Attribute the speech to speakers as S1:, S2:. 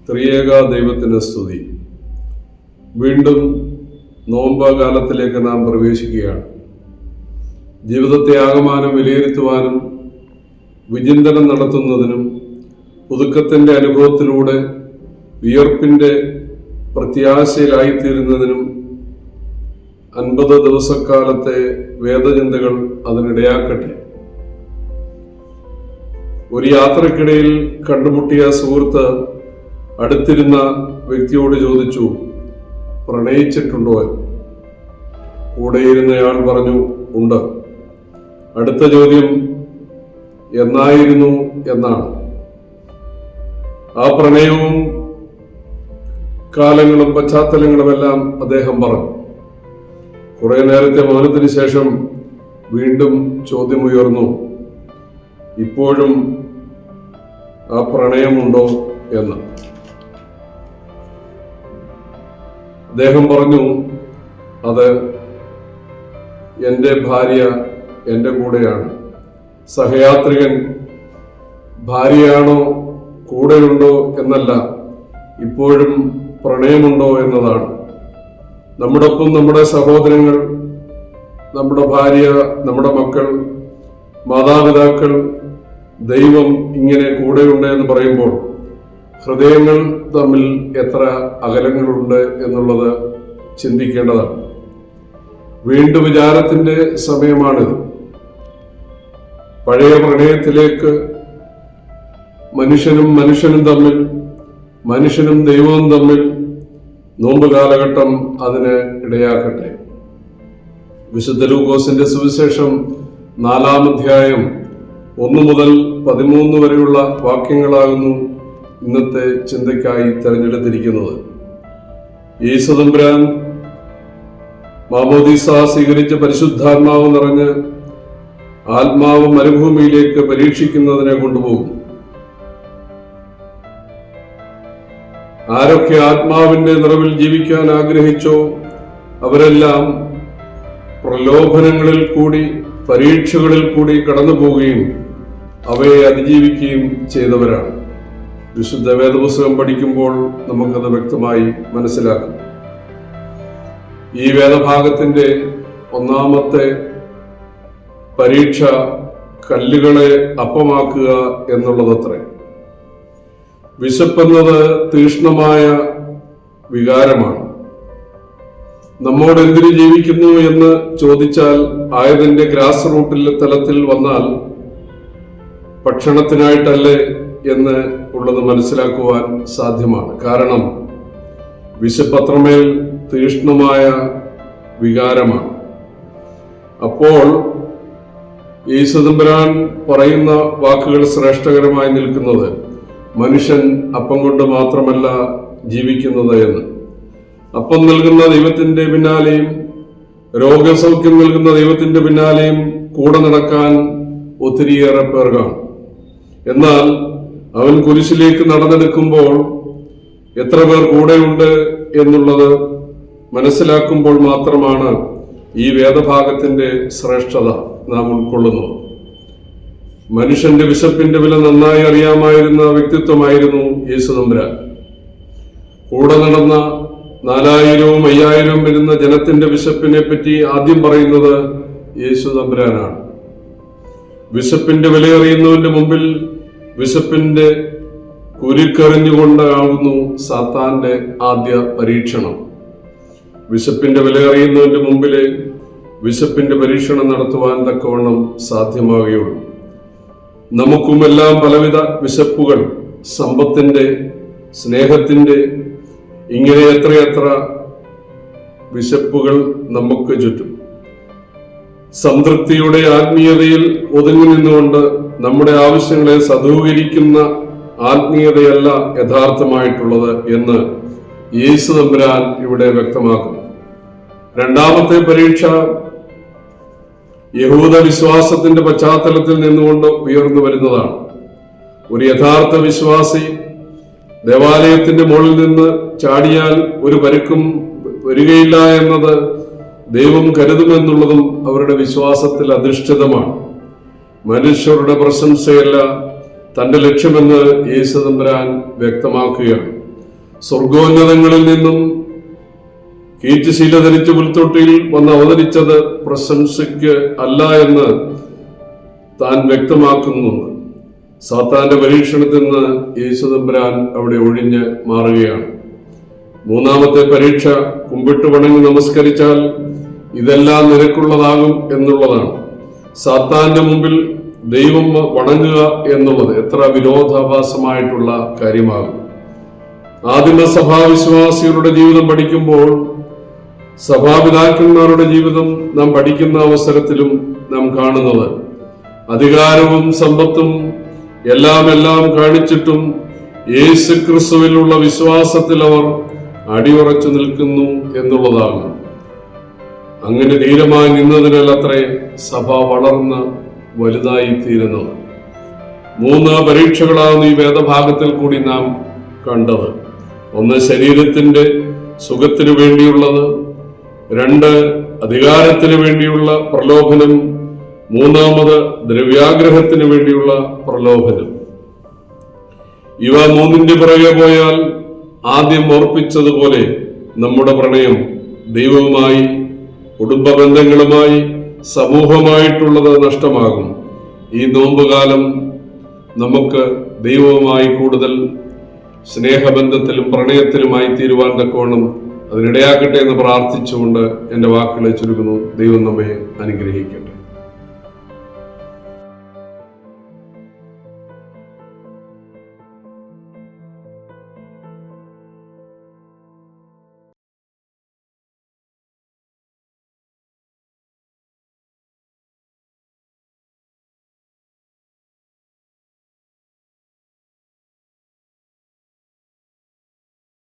S1: ത്രിയേക ദൈവത്തിന് സ്തുതി. വീണ്ടും നോമ്പ് കാലത്തിലേക്ക് നാം പ്രവേശിക്കുകയാണ്. ജീവിതത്തെ ആകമാനം വിലയിരുത്തുവാനും വിചിന്തനം നടത്തുന്നതിനും പുതുക്കത്തിൻ്റെ അനുഭവത്തിലൂടെ വിയർപ്പിൻ്റെ പ്രത്യാശയിലായിത്തീരുന്നതിനും 50 ദിവസക്കാലത്തെ വേദചിന്തകൾ അതിനിടയാക്കട്ടെ. ഒരു യാത്രക്കിടയിൽ കണ്ടുമുട്ടിയ സുഹൃത്ത് അടുത്തിരുന്ന വ്യക്തിയോട് ചോദിച്ചു, പ്രണയിച്ചിട്ടുണ്ടോ? കൂടെയിരുന്നയാൾ പറഞ്ഞു, ഉണ്ട്. അടുത്ത ചോദ്യം എന്നായിരുന്നു എന്നാണ്. ആ പ്രണയവും കാലങ്ങളും പശ്ചാത്തലങ്ങളുമെല്ലാം അദ്ദേഹം പറഞ്ഞു. കുറെ നേരത്തെ മൗനത്തിന് ശേഷം വീണ്ടും ചോദ്യമുയർന്നു, ഇപ്പോഴും ആ പ്രണയമുണ്ടോ എന്ന്. അദ്ദേഹം പറഞ്ഞു, അത് എൻ്റെ ഭാര്യ എൻ്റെ കൂടെയാണ്. സഹയാത്രികൻ ഭാര്യയാണോ കൂടെയുണ്ടോ എന്നല്ല, ഇപ്പോഴും പ്രണയമുണ്ടോ എന്നതാണ്. നമ്മുടെ ഒപ്പം നമ്മുടെ സഹോദരങ്ങൾ, നമ്മുടെ ഭാര്യ, നമ്മുടെ മക്കൾ, മാതാപിതാക്കൾ, ദൈവം ഇങ്ങനെ കൂടെയുണ്ട് എന്ന് പറയുമ്പോൾ ഹൃദയങ്ങൾ തമ്മിൽ എത്ര അകലങ്ങളുണ്ട് എന്നുള്ളത് ചിന്തിക്കേണ്ടതാണ്. വീണ്ടും വിചാരത്തിന്റെ സമയമാണിത്. പഴയ പ്രണയത്തിലേക്ക് മനുഷ്യനും തമ്മിൽ, മനുഷ്യനും ദൈവവും തമ്മിൽ നോമ്പ് കാലഘട്ടം അതിന് ഇടയാക്കട്ടെ. വിശുദ്ധ ലൂക്കോസിന്റെ സുവിശേഷം 4-ാം അധ്യായം 1 മുതൽ 13 വരെയുള്ള വാക്യങ്ങളാകുന്നു ഇന്നത്തെ ചിന്തയ്ക്കായി തെരഞ്ഞെടുത്തിരിക്കുന്നത്. യേശു തമ്പുരാൻ മാമോദീസ സ്വീകരിച്ച പരിശുദ്ധാത്മാവ് നിറഞ്ഞ് ആത്മാവ് മരുഭൂമിയിലേക്ക് പരീക്ഷിക്കുന്നതിനെ കൊണ്ടുപോകും. ആരൊക്കെ ആത്മാവിന്റെ നിറവിൽ ജീവിക്കാൻ ആഗ്രഹിച്ചോ അവരെല്ലാം പ്രലോഭനങ്ങളിൽ കൂടി, പരീക്ഷകളിൽ കൂടി കടന്നു പോവുകയും അവയെ അതിജീവിക്കുകയും ചെയ്തവരാണ്. വിശുദ്ധ വേദപുസ്തകം പഠിക്കുമ്പോൾ നമുക്കത് വ്യക്തമായി മനസ്സിലാക്കും. ഈ വേദഭാഗത്തിന്റെ 1-ാമത്തെ പരീക്ഷ കല്ലുകളെ അപ്പമാക്കുക എന്നുള്ളതത്രേ. വിശപ്പെന്നത് തീക്ഷ്ണമായ വികാരമാണ്. നമ്മോട് എന്തിനു ജീവിക്കുന്നു എന്ന് ചോദിച്ചാൽ ആയതിന്റെ ഗ്രാസ് റൂട്ടിൽ തലത്തിൽ വന്നാൽ ഭക്ഷണത്തിനായിട്ടല്ലേ എന്ന് ഉള്ളത് മനസ്സിലാക്കുവാൻ സാധ്യമാണ്. കാരണം വിശപ്പത്രമേൽ തീക്ഷ്ണമായ വികാരമാണ്. അപ്പോൾ യേശു തമ്പുരാൻ പറയുന്ന വാക്കുകൾ ശ്രേഷ്ഠകരമായി നിൽക്കുന്നത് മനുഷ്യൻ അപ്പം കൊണ്ട് മാത്രമല്ല ജീവിക്കുന്നത് എന്ന്. അപ്പം നൽകുന്ന ദൈവത്തിന്റെ പിന്നാലെയും രോഗസൗഖ്യം നൽകുന്ന ദൈവത്തിന്റെ പിന്നാലെയും കൂടെ നടക്കാൻ ഒത്തിരിയേറെ പേർ കാണും. എന്നാൽ അവൻ കുരിശിലേക്ക് നടന്നെടുക്കുമ്പോൾ എത്ര പേർ കൂടെയുണ്ട് എന്നുള്ളത് മനസ്സിലാക്കുമ്പോൾ മാത്രമാണ് ഈ വേദഭാഗത്തിന്റെ ശ്രേഷ്ഠത നാം ഉൾക്കൊള്ളുന്നത്. മനുഷ്യന്റെ വിശപ്പിന്റെ വില നന്നായി അറിയാമായിരുന്ന വ്യക്തിത്വമായിരുന്നു യേശു തമ്പുരാൻ. കൂടെ നടന്ന 4000-ഉം 5000-ഉം വരുന്ന ജനത്തിന്റെ വിശപ്പിനെ പറ്റി ആദ്യം പറയുന്നത് യേശു തമ്പുരാനാണ്. വിശപ്പിന്റെ വിലയറിയുന്നവന്റെ മുമ്പിൽ വിശപ്പിന്റെ കുരുക്കറിഞ്ഞുകൊണ്ടാകുന്നു സാത്താന്റെ ആദ്യ പരീക്ഷണം. വിശപ്പിന്റെ വിലയറിയുന്നവന്റെ മുമ്പിലെ വിശപ്പിന്റെ പരീക്ഷണം നടത്തുവാൻ തക്കവണ്ണം സാധ്യമാവുകയുള്ളൂ. നമുക്കുമെല്ലാം പലവിധ വിശപ്പുകൾ, സമ്പത്തിന്റെ, സ്നേഹത്തിന്റെ, ഇങ്ങനെ എത്രയെത്ര വിശപ്പുകൾ നമുക്ക് ചുറ്റും. സംതൃപ്തിയുടെ ആത്മീയതയിൽ ഒതുങ്ങി നിന്നുകൊണ്ട് നമ്മുടെ ആവശ്യങ്ങളെ സദൂകരിക്കുന്ന ആത്മീയതയല്ല യഥാർത്ഥമായിട്ടുള്ളത് എന്ന് യേശു തമ്പുരാൻ ഇവിടെ വ്യക്തമാക്കുന്നു. 2-ാമത്തെ പരീക്ഷ യഹൂദ വിശ്വാസത്തിന്റെ പശ്ചാത്തലത്തിൽ നിന്നുകൊണ്ട് ഉയർന്നു വരുന്നതാണ്. ഒരു യഥാർത്ഥ വിശ്വാസി ദേവാലയത്തിന്റെ മുകളിൽ നിന്ന് ചാടിയാൽ ഒരു പരുക്കും വരികയില്ല എന്നത് ദൈവം കരുതുമെന്നുള്ളതും അവരുടെ വിശ്വാസത്തിൽ അധിഷ്ഠിതമാണ്. മനുഷ്യരുടെ പ്രശംസയല്ല തന്റെ ലക്ഷ്യമെന്ന് യേശു തമ്പുരാൻ വ്യക്തമാക്കുകയാണ്. സ്വർഗോന്നതങ്ങളിൽ നിന്നും കീറ്റുശീല ധരിച്ച് പുൽത്തൊട്ടിയിൽ വന്ന് അവതരിച്ചത് പ്രശംസയ്ക്ക് അല്ല എന്ന് താൻ വ്യക്തമാക്കുന്നുണ്ട്. സാത്താന്റെ പരീക്ഷണത്തിൽ നിന്ന് യേശുതമ്പുരാൻ അവിടെ ഒഴിഞ്ഞ് മാറുകയാണ്. മൂന്നാമത്തെ പരീക്ഷ കുമ്പിട്ട് വണങ്ങി നമസ്കരിച്ചാൽ ഇതെല്ലാം നിനക്കുള്ളതാകും എന്നുള്ളതാണ്. സാത്താന്റെ മുമ്പിൽ ദൈവം വണങ്ങുക എന്നുള്ളത് എത്ര വിരോധാഭാസമായിട്ടുള്ള കാര്യമാകും. ആദിമ സഭാവിശ്വാസികളുടെ ജീവിതം പഠിക്കുമ്പോൾ സഭാപിതാക്കന്മാരുടെ ജീവിതം നാം പഠിക്കുന്ന അവസരത്തിലും നാം കാണുന്നത് അധികാരവും സമ്പത്തും എല്ലാം കാണിച്ചിട്ടും യേശു ക്രിസ്തുവിലുള്ള വിശ്വാസത്തിൽ അവർ അടിയുറച്ചു നിൽക്കുന്നു എന്നുള്ളതാകുന്നു. അങ്ങനെ ധീരമായി നിന്നതിനാൽ അത്രേ സഭ വളർന്ന് വലുതായി തീരുന്നത്. 3 പരീക്ഷകളാണ് ഈ വേദഭാഗത്തിൽ കൂടി നാം കണ്ടത്. 1 ശരീരത്തിന്റെ സുഖത്തിനു വേണ്ടിയുള്ളത്, 2 അധികാരത്തിന് വേണ്ടിയുള്ള പ്രലോഭനം, 3 ദ്രവ്യാഗ്രഹത്തിന് വേണ്ടിയുള്ള പ്രലോഭനം. ഇവ 3ന്റെ പുറകെ പോയാൽ ആദ്യം ഓർപ്പിച്ചതുപോലെ നമ്മുടെ പ്രണയം ദൈവവുമായി, കുടുംബ ബന്ധങ്ങളുമായി, സമൂഹമായിട്ടുള്ളത് നഷ്ടമാകും. ഈ നോമ്പുകാലം നമുക്ക് ദൈവവുമായി കൂടുതൽ സ്നേഹബന്ധത്തിലും പ്രണയത്തിലുമായി തീരുവാൻ തക്കവണ്ണം അതിനിടയാക്കട്ടെ എന്ന് പ്രാർത്ഥിച്ചുകൊണ്ട് എൻ്റെ വാക്കുകളെ ചുരുക്കുന്നു. ദൈവം നമ്മെ അനുഗ്രഹിക്കട്ടെ.